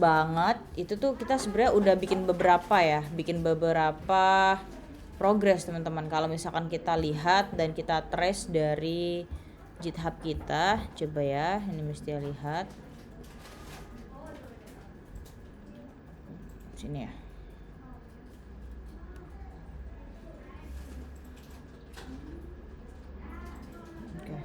banget itu tuh kita sebenarnya udah bikin beberapa progress teman-teman. Kalau misalkan kita lihat dan kita trace dari GitHub kita, coba ya, ini mesti lihat sini ya. Oke.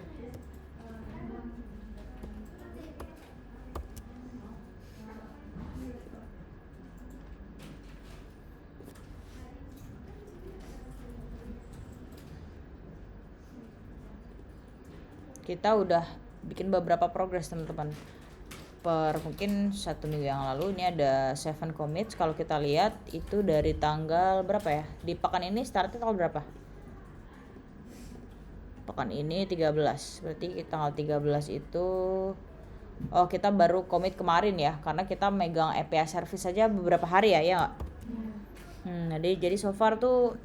Kita udah bikin beberapa progress teman-teman. Per mungkin 1 minggu yang lalu ini ada 7 commits. Kalau kita lihat itu dari tanggal berapa ya? Di pekan ini startnya tanggal berapa? Pekan ini 13. Berarti tanggal 13 itu kita baru commit kemarin ya, karena kita megang API service saja beberapa hari ya nggak? Jadi so far tuh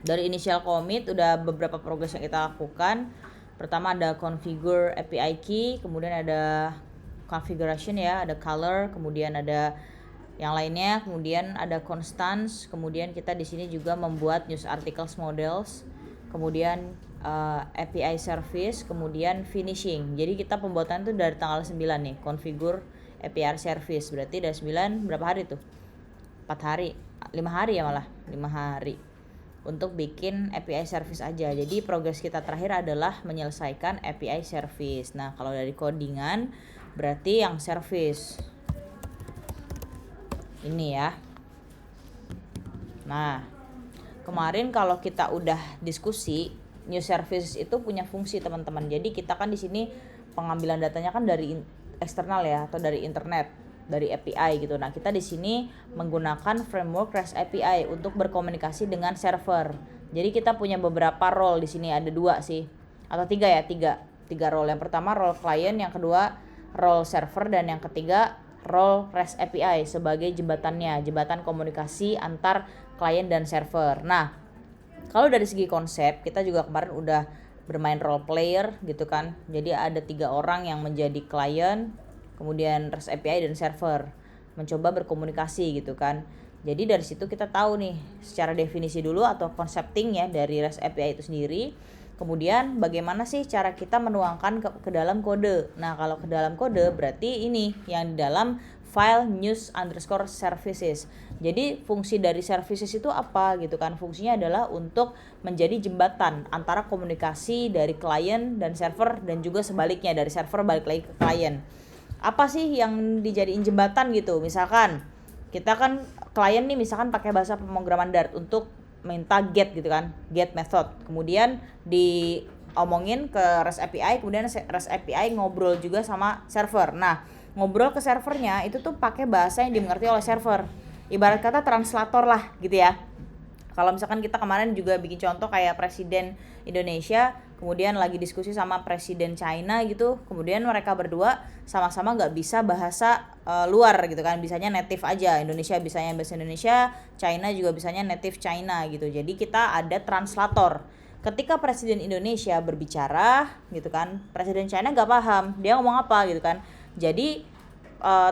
dari initial commit udah beberapa progress yang kita lakukan. Pertama ada configure API key, kemudian ada configuration ya, ada color, kemudian ada yang lainnya, kemudian ada constants, kemudian kita di sini juga membuat news articles models, kemudian API service, kemudian finishing. Jadi kita pembuatan itu dari tanggal 9 nih, configure API service. Berarti dari 9 berapa hari tuh? 4 hari, 5 hari ya malah, 5 hari untuk bikin API service aja. Jadi progres kita terakhir adalah menyelesaikan API service. Nah, kalau dari codingan berarti yang service ini ya. Nah, kemarin kalau kita udah diskusi, new service itu punya fungsi teman-teman. Jadi kita kan di sini pengambilan datanya kan dari eksternal ya, atau dari internet, dari API gitu. Nah, kita di sini menggunakan framework REST API untuk berkomunikasi dengan server. Jadi kita punya beberapa role di sini, ada 2 sih. Atau 3 ya, 3 role. Yang pertama role client, yang kedua role server, dan yang ketiga role REST API sebagai jembatannya, jembatan komunikasi antar klien dan server. Nah, kalau dari segi konsep, kita juga kemarin udah bermain role player gitu kan. Jadi ada 3 orang yang menjadi klien, kemudian REST API dan server, mencoba berkomunikasi gitu kan. Jadi dari situ kita tahu nih secara definisi dulu atau concepting ya dari REST API itu sendiri. Kemudian bagaimana sih cara kita menuangkan ke dalam kode. Nah, kalau ke dalam kode berarti ini yang di dalam file news underscore services. Jadi fungsi dari services itu apa gitu kan? Fungsinya adalah untuk menjadi jembatan antara komunikasi dari klien dan server, dan juga sebaliknya dari server balik lagi ke klien. Apa sih yang dijadiin jembatan gitu? Misalkan kita kan klien nih misalkan pakai bahasa pemrograman Dart untuk minta get gitu kan, get method, kemudian diomongin ke REST API, kemudian REST API ngobrol juga sama server. Nah, ngobrol ke servernya itu tuh pakai bahasa yang dimengerti oleh server, ibarat kata translator lah gitu ya. Kalau misalkan kita kemarin juga bikin contoh kayak presiden Indonesia kemudian lagi diskusi sama presiden China gitu, kemudian mereka berdua sama-sama nggak bisa bahasa luar gitu kan, bisanya native aja, Indonesia bisanya bahasa Indonesia, China juga bisanya native China gitu. Jadi kita ada translator. Ketika presiden Indonesia berbicara gitu kan, presiden China nggak paham dia ngomong apa gitu kan. Jadi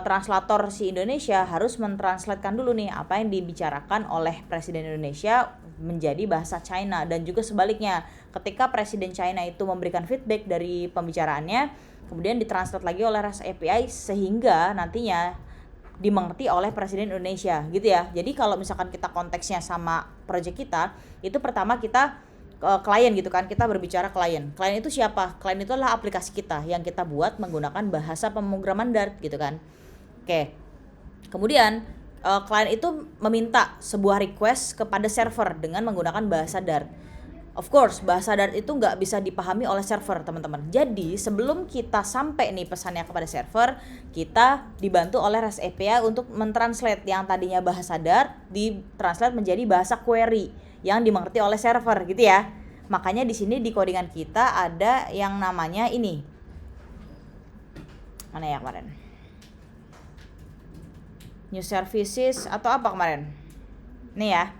translator si Indonesia harus mentranslatekan dulu nih apa yang dibicarakan oleh presiden Indonesia menjadi bahasa China, dan juga sebaliknya ketika presiden China itu memberikan feedback dari pembicaraannya kemudian ditranslate lagi oleh REST API sehingga nantinya dimengerti oleh presiden Indonesia gitu ya. Jadi kalau misalkan kita konteksnya sama project kita, itu pertama kita klien gitu kan, kita berbicara klien itu siapa? Klien itu adalah aplikasi kita yang kita buat menggunakan bahasa pemrograman Dart gitu kan. Oke, kemudian klien itu meminta sebuah request kepada server dengan menggunakan bahasa Dart. Of course, bahasa Dart itu nggak bisa dipahami oleh server teman-teman. Jadi sebelum kita sampai nih pesannya kepada server, kita dibantu oleh REST API untuk mentranslate yang tadinya bahasa Dart ditranslate menjadi bahasa query yang dimengerti oleh server gitu ya. Makanya di sini di codingan kita ada yang namanya ini. Mana ya kemarin? New services atau apa kemarin? Nih ya.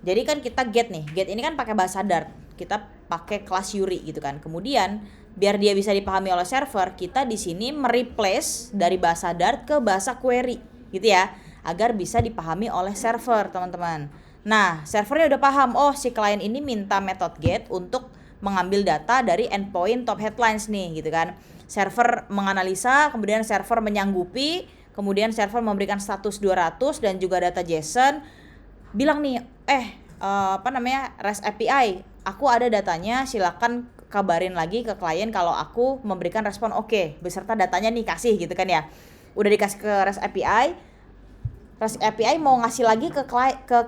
Jadi kan kita get nih. Get ini kan pakai bahasa Dart. Kita pakai kelas Yuri gitu kan. Kemudian biar dia bisa dipahami oleh server, kita di sini mereplace dari bahasa Dart ke bahasa query gitu ya, agar bisa dipahami oleh server, teman-teman. Nah, servernya udah paham, oh si klien ini minta method get untuk mengambil data dari endpoint top headlines nih gitu kan. Server menganalisa, kemudian server menyanggupi, kemudian server memberikan status 200 dan juga data JSON. Bilang nih, REST API, aku ada datanya, silakan kabarin lagi ke klien kalau aku memberikan respon oke, beserta datanya nih, kasih gitu kan ya. Udah dikasih ke REST API mau ngasih lagi ke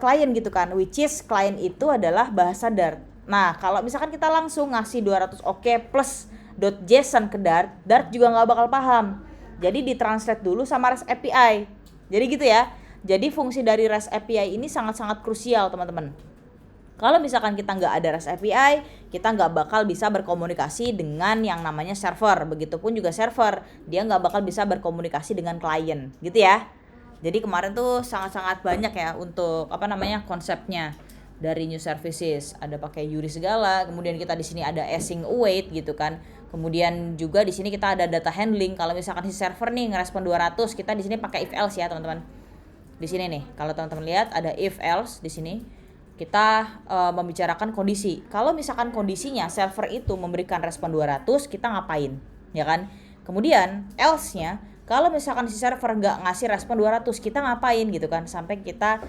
klien gitu kan, which is klien itu adalah bahasa Dart. Nah, kalau misalkan kita langsung ngasih 200 oke plus .json ke Dart juga nggak bakal paham. Jadi ditranslate dulu sama REST API. Jadi gitu ya. Jadi fungsi dari REST API ini sangat-sangat krusial, teman-teman. Kalau misalkan kita nggak ada REST API, kita nggak bakal bisa berkomunikasi dengan yang namanya server. Begitupun juga server, dia nggak bakal bisa berkomunikasi dengan klien, gitu ya. Jadi kemarin tuh sangat-sangat banyak ya untuk konsepnya dari new services. Ada pakai URI segala, kemudian kita di sini ada async await gitu kan. Kemudian juga di sini kita ada data handling. Kalau misalkan si server nih ngerespon 200, kita di sini pakai if else ya, teman-teman. Di sini nih, kalau teman-teman lihat ada if else di sini. Kita membicarakan kondisi. Kalau misalkan kondisinya server itu memberikan respon 200, kita ngapain? Ya kan? Kemudian else-nya, kalau misalkan si server nggak ngasih respon 200, kita ngapain gitu kan? Sampai kita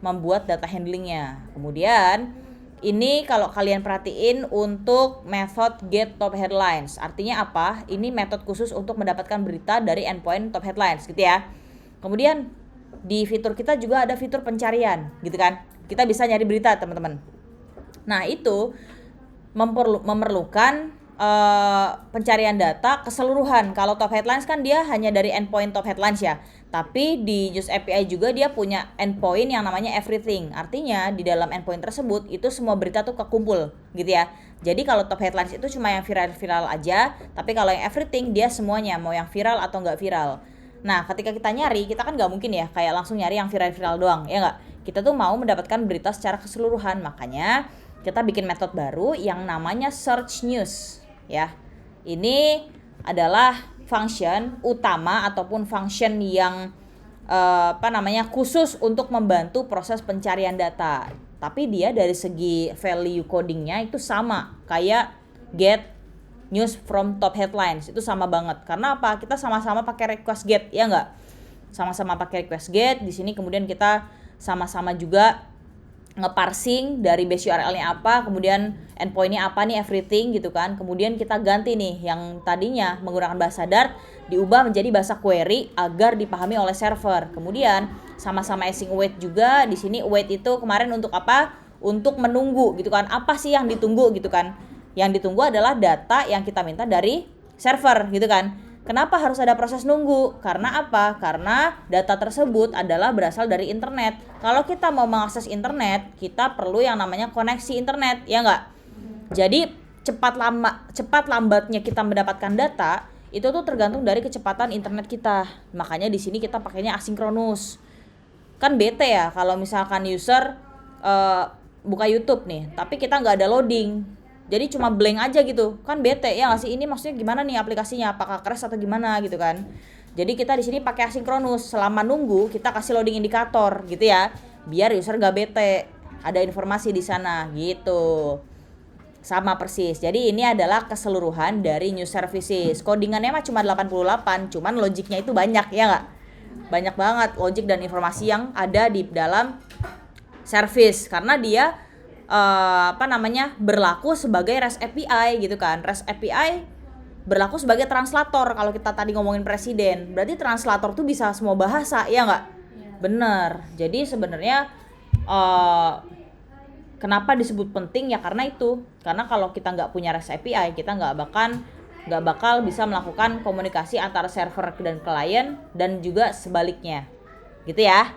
membuat data handlingnya. Kemudian ini kalau kalian perhatiin untuk method get top headlines. Artinya apa? Ini metode khusus untuk mendapatkan berita dari endpoint top headlines gitu ya. Kemudian di fitur kita juga ada fitur pencarian gitu kan. Kita bisa nyari berita, teman-teman. Nah, itu memerlukan pencarian data keseluruhan. Kalau top headlines kan dia hanya dari endpoint top headlines ya. Tapi di News API juga dia punya endpoint yang namanya everything. Artinya di dalam endpoint tersebut itu semua berita tuh kekumpul gitu ya. Jadi kalau top headlines itu cuma yang viral-viral aja, tapi kalau yang everything dia semuanya, mau yang viral atau nggak viral. Nah, ketika kita nyari, kita kan nggak mungkin ya kayak langsung nyari yang viral-viral doang, ya nggak? Kita tuh mau mendapatkan berita secara keseluruhan, makanya kita bikin metode baru yang namanya search news ya. Ini adalah function utama ataupun function yang khusus untuk membantu proses pencarian data. Tapi dia dari segi value codingnya itu sama kayak get news from top headlines, itu sama banget. Karena apa? Kita sama-sama pakai request get, ya nggak? Sama-sama pakai request get. Di sini kemudian kita sama-sama juga ngeparsing dari base URL-nya apa, kemudian endpoint-nya apa nih, everything gitu kan. Kemudian kita ganti nih yang tadinya menggunakan bahasa Dart diubah menjadi bahasa query agar dipahami oleh server. Kemudian sama-sama async await juga. Di sini await itu kemarin untuk apa? Untuk menunggu gitu kan. Apa sih yang ditunggu gitu kan? Yang ditunggu adalah data yang kita minta dari server gitu kan. Kenapa harus ada proses nunggu? Karena apa? Karena data tersebut adalah berasal dari internet. Kalau kita mau mengakses internet, kita perlu yang namanya koneksi internet, ya nggak? Jadi cepat lambatnya kita mendapatkan data itu tuh tergantung dari kecepatan internet kita. Makanya di sini kita pakainya asinkronus. Kan bete ya kalau misalkan user buka YouTube nih, tapi kita nggak ada loading. Jadi cuma blank aja gitu, kan bete ya nggak sih? Ini maksudnya gimana nih aplikasinya? Apakah crash atau gimana gitu kan? Jadi kita di sini pakai asinkronus. Selama nunggu kita kasih loading indikator gitu ya, biar user nggak bete. Ada informasi di sana gitu. Sama persis. Jadi ini adalah keseluruhan dari new services. Codingannya mah cuma 88, cuman logiknya itu banyak ya nggak? Banyak banget logik dan informasi yang ada di dalam service karena dia berlaku sebagai REST API gitu kan. REST API berlaku sebagai translator. Kalau kita tadi ngomongin presiden, berarti translator tuh bisa semua bahasa, ya nggak? Bener. Jadi sebenarnya kenapa disebut penting ya karena itu. Karena kalau kita nggak punya REST API, kita nggak bakal bisa melakukan komunikasi antara server dan klien dan juga sebaliknya, gitu ya.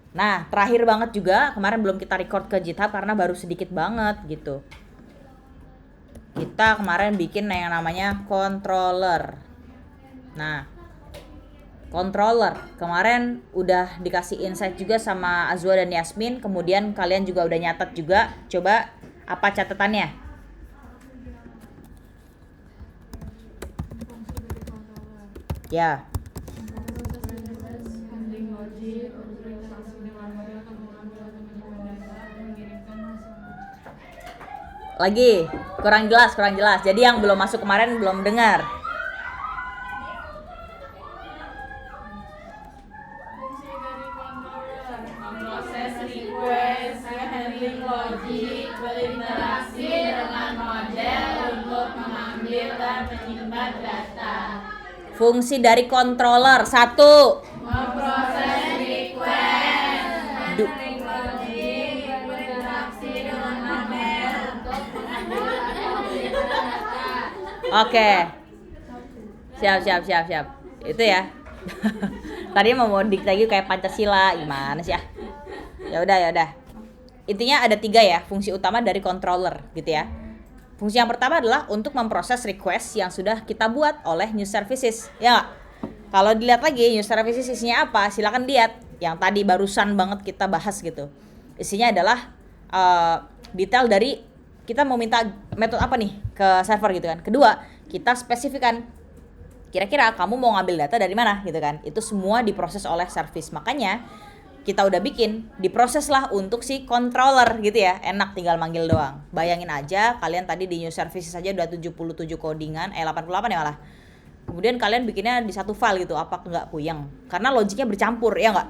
Nah, terakhir banget juga, kemarin belum kita record ke GitHub karena baru sedikit banget gitu. Kita kemarin bikin yang namanya controller. Nah, controller kemarin udah dikasih insight juga sama Azwa dan Yasmin. Kemudian kalian juga udah nyatet juga. Coba apa catatannya? Ya. Lagi kurang jelas. Jadi yang belum masuk kemarin belum dengar. Proses request, handling logik, berinteraksi dengan model untuk mengambil dan menyimpan data. Fungsi dari controller 1. Memproses request, handling logik, berinteraksi dengan model untuk mengambil dan menyimpan data. Oke. Siap. Itu ya. Tadi mau dik lagi kayak Pancasila gimana sih ya? Ya udah. Intinya ada 3 ya fungsi utama dari controller gitu ya. Fungsi yang pertama adalah untuk memproses request yang sudah kita buat oleh new services. Ya nggak? Kalau dilihat lagi new services isinya apa, silakan lihat yang tadi barusan banget kita bahas gitu. Isinya adalah detail dari kita mau minta metode apa nih ke server gitu kan. Kedua, kita spesifikkan kira-kira kamu mau ngambil data dari mana gitu kan. Itu semua diproses oleh service. Makanya kita udah bikin, diproses lah untuk si controller gitu ya. Enak tinggal manggil doang. Bayangin aja kalian tadi di new services saja udah 77 codingan, 88 ya malah. Kemudian kalian bikinnya di satu file gitu, apa nggak puyeng? Karena logiknya bercampur, ya nggak?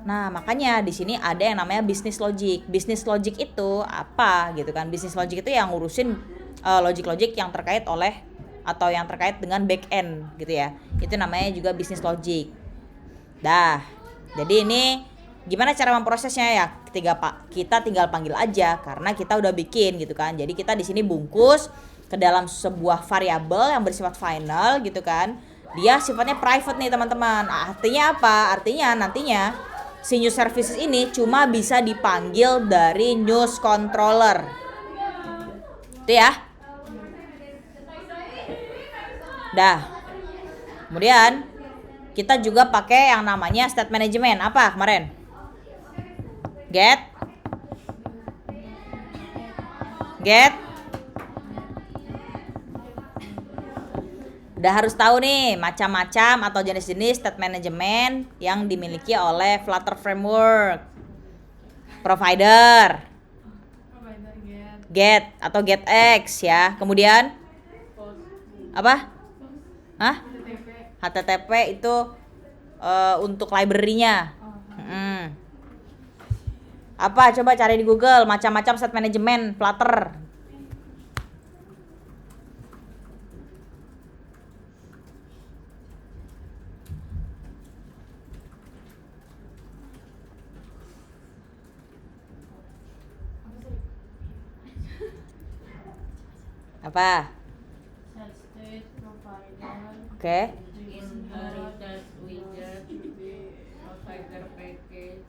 Nah, makanya di sini ada yang namanya business logic. Business logic itu apa gitu kan? Business logic itu yang ngurusin logic-logic yang terkait oleh atau yang terkait dengan back end gitu ya. Itu namanya juga business logic. Dah. Jadi ini gimana cara memprosesnya ya? Kita tinggal panggil aja karena kita udah bikin gitu kan. Jadi kita di sini bungkus ke dalam sebuah variabel yang bersifat final gitu kan. Dia sifatnya private nih teman-teman. Artinya apa? Artinya nantinya si new services ini cuma bisa dipanggil dari news controller. Itu ya. Dah. Kemudian kita juga pakai yang namanya state management. Apa kemarin? Get udah harus tahu nih macam-macam atau jenis-jenis state management yang dimiliki oleh Flutter Framework. Provider get atau getX ya. Kemudian apa? HTTP itu untuk library-nya. Apa? Coba cari di Google macam-macam state management Flutter. Apa? Oke. Inherited widget, provider package,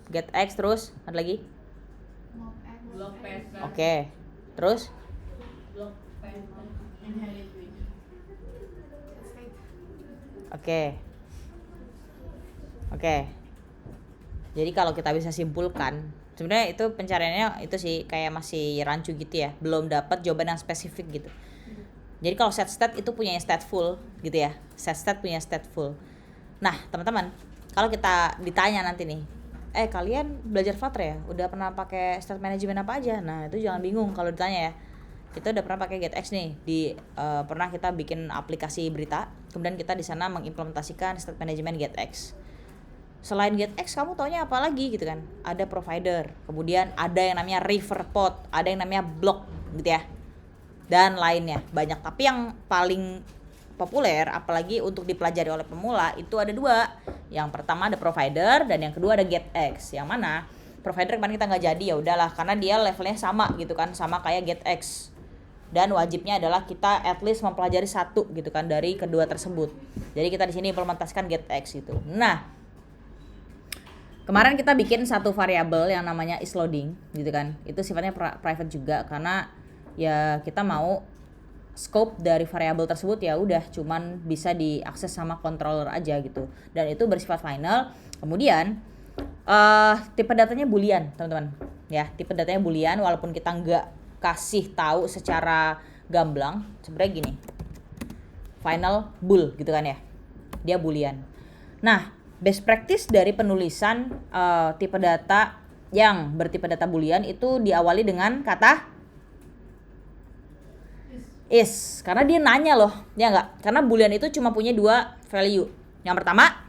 GetX terus ada lagi? block pattern, Oke. Terus? block pattern, inherit widget. Oke. Jadi kalau kita bisa simpulkan, sebenarnya itu pencariannya itu sih kayak masih rancu gitu ya, belum dapat jawaban yang spesifik gitu. Jadi kalau set state itu punya stateful gitu ya, set state punya stateful. Nah teman-teman, kalau kita ditanya nanti nih, kalian belajar Flutter ya, udah pernah pakai state management apa aja? Nah itu jangan bingung kalau ditanya ya. Kita udah pernah pakai GetX nih, pernah kita bikin aplikasi berita, kemudian kita di sana mengimplementasikan state management GetX. Selain GetX kamu taunya apa lagi gitu kan? Ada provider, kemudian ada yang namanya river pod, ada yang namanya block gitu ya, dan lainnya banyak. Tapi yang paling populer apalagi untuk dipelajari oleh pemula itu ada 2. Yang pertama ada provider dan yang kedua ada GetX. Yang mana provider kemarin kita nggak jadi, ya udahlah karena dia levelnya sama gitu kan, sama kayak GetX. Dan wajibnya adalah kita at least mempelajari 1 gitu kan dari kedua tersebut. Jadi kita di sini implementasikan GetX gitu. Nah, kemarin kita bikin satu variabel yang namanya isLoading gitu kan. Itu sifatnya private juga karena ya kita mau scope dari variabel tersebut ya udah cuman bisa diakses sama controller aja gitu. Dan itu bersifat final. Kemudian tipe datanya boolean, teman-teman. Ya, tipe datanya boolean walaupun kita nggak kasih tahu secara gamblang. Sebenarnya gini. final bool gitu kan ya. Dia boolean. Nah, best practice dari penulisan tipe data yang bertipe data boolean itu diawali dengan kata is, karena dia nanya loh, ya enggak? Karena boolean itu cuma punya 2 value. Yang pertama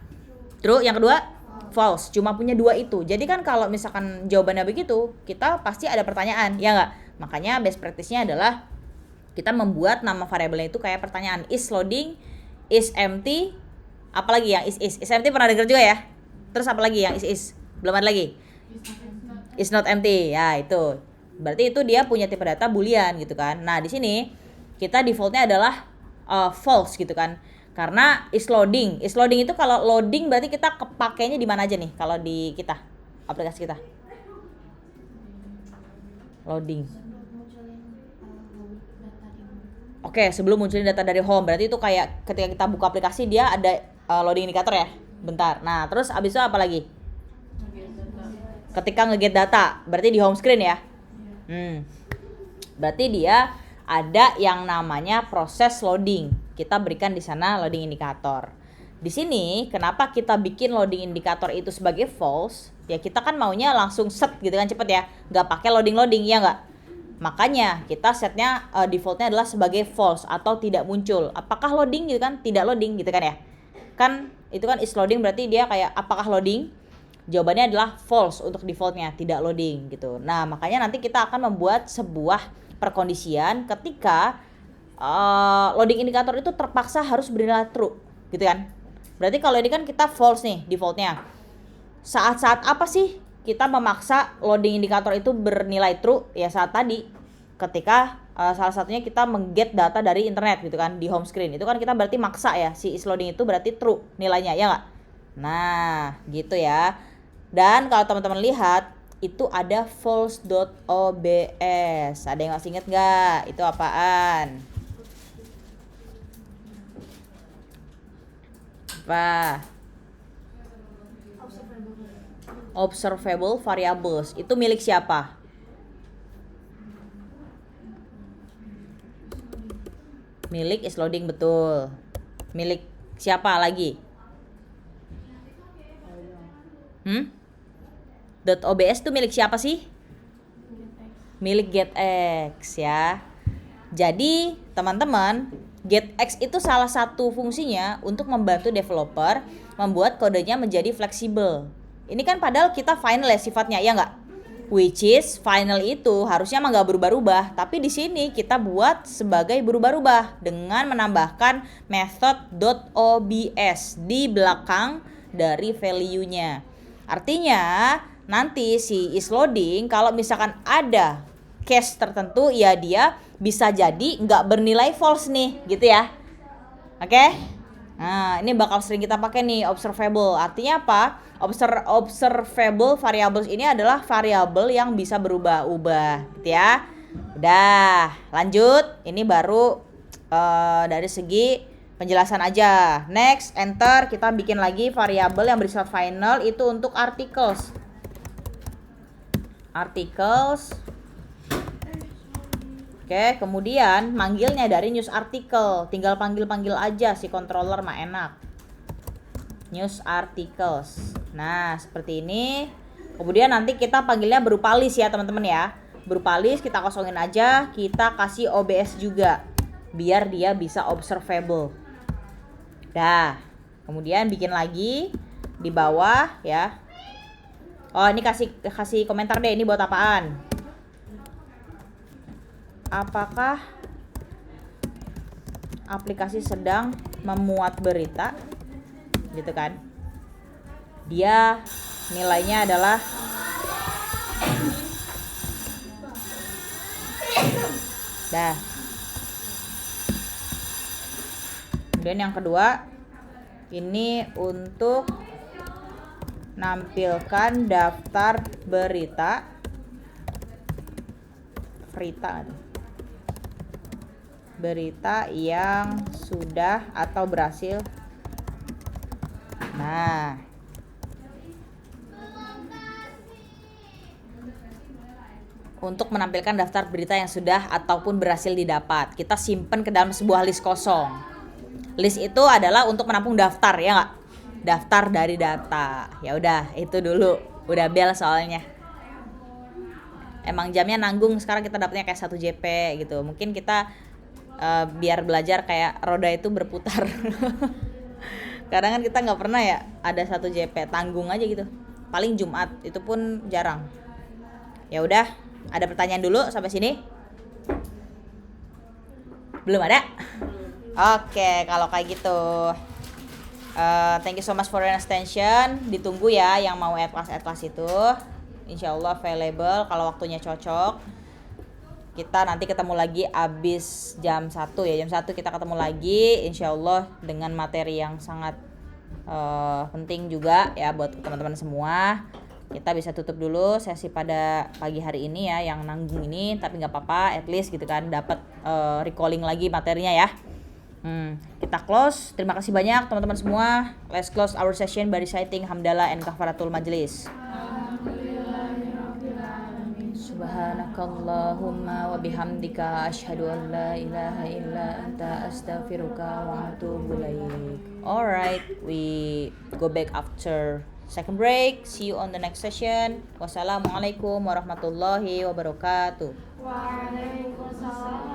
true, yang kedua false. Cuma punya 2 itu. Jadi kan kalau misalkan jawabannya begitu, kita pasti ada pertanyaan, ya enggak? Makanya best practice-nya adalah kita membuat nama variabelnya itu kayak pertanyaan. Is loading, is empty, apalagi yang is empty pernah dengar juga ya? Terus apalagi yang is? Belum ada lagi. Is not empty. Ya, itu. Berarti itu dia punya tipe data boolean gitu kan. Nah, di sini kita defaultnya adalah false gitu kan. Karena is loading. Is loading itu kalau loading berarti kita kepakainya di mana aja nih kalau di kita, aplikasi kita? Loading. Oke, sebelum munculin data dari home, berarti itu kayak ketika kita buka aplikasi dia ada loading indikator ya. Bentar. Nah, terus abis itu apa lagi? Ketika nge-get data, berarti di home screen ya. Berarti dia ada yang namanya proses loading. Kita berikan di sana loading indikator. Di sini kenapa kita bikin loading indikator itu sebagai false? Ya kita kan maunya langsung set gitu kan, cepet ya. Nggak pakai loading ya nggak? Makanya kita setnya defaultnya adalah sebagai false atau tidak muncul. Apakah loading gitu kan? Tidak loading gitu kan ya. Kan itu kan is loading berarti dia kayak apakah loading? Jawabannya adalah false untuk defaultnya, tidak loading gitu. Nah makanya nanti kita akan membuat sebuah perkondisian ketika loading indikator itu terpaksa harus bernilai true gitu kan. Berarti kalau ini kan kita false nih defaultnya. Saat-saat apa sih kita memaksa loading indikator itu bernilai true? Ya saat tadi ketika salah satunya kita mengget data dari internet gitu kan di home screen. Itu kan kita berarti maksa ya, si is loading itu berarti true nilainya ya nggak? Nah gitu ya. Dan kalau teman-teman lihat itu ada false.obs. Ada yang masih inget nggak? Itu apaan? Apa? Observable variables. Itu milik siapa? Milik is loading, betul. Milik siapa lagi? .obs itu milik siapa sih? Milik getX ya. Jadi teman-teman, getX itu salah satu fungsinya untuk membantu developer membuat kodenya menjadi fleksibel. Ini kan padahal kita final ya sifatnya, ya nggak? Which is final itu harusnya mah nggak berubah-ubah, tapi di sini kita buat sebagai berubah-ubah dengan menambahkan method .obs di belakang dari value-nya. Artinya nanti si is loading kalau misalkan ada case tertentu ya dia bisa jadi nggak bernilai false nih gitu ya. Oke? Nah ini bakal sering kita pakai nih observable. Artinya apa? Observable variables ini adalah variabel yang bisa berubah-ubah gitu ya. Udah lanjut. Ini baru dari segi penjelasan aja. Next, enter, kita bikin lagi variabel yang bersifat final itu untuk articles. Oke, kemudian manggilnya dari news article. Tinggal panggil-panggil aja si controller mah enak. News articles. Nah, seperti ini. Kemudian nanti kita panggilnya berupa list ya, teman-teman ya. Berupa list kita kosongin aja, kita kasih OBS juga biar dia bisa observable. Dah. Kemudian bikin lagi di bawah ya. Oh, ini kasih komentar deh, ini buat apaan? Apakah aplikasi sedang memuat berita? Gitu kan. Dia nilainya adalah dah. Kemudian yang kedua ini untuk nampilkan daftar berita yang sudah atau berhasil. Nah, untuk menampilkan daftar berita yang sudah ataupun berhasil didapat, kita simpan ke dalam sebuah list kosong. List itu adalah untuk menampung daftar, ya nggak? Daftar dari data. Ya udah, itu dulu. Udah bel soalnya. Emang jamnya nanggung, sekarang kita dapatnya kayak 1 JP gitu. Mungkin kita biar belajar kayak roda itu berputar. Kadang kan kita nggak pernah ya ada 1 JP, tanggung aja gitu. Paling Jumat, itu pun jarang. Ya udah, ada pertanyaan dulu sampai sini? Belum ada? Oke, kalau kayak gitu thank you so much for your attention. Ditunggu ya yang mau kelas itu. Insya Allah available kalau waktunya cocok. Kita nanti ketemu lagi abis jam 1 ya. Jam 1 kita ketemu lagi insya Allah dengan materi yang sangat penting juga ya buat teman-teman semua. Kita bisa tutup dulu sesi pada pagi hari ini ya, yang nanggung ini, tapi nggak apa-apa, at least gitu kan dapat recalling lagi materinya ya. Kita close. Terima kasih banyak teman-teman semua. Let's close our session by reciting hamdalah and kafaratul majlis. Subhanakallahumma wa bihamdika asyhadu an la ilaha illa anta astaghfiruka wa atubu ilaik. Alright, we go back after second break. See you on the next session. Wassalamualaikum warahmatullahi wabarakatuh. Waalaikumsalam.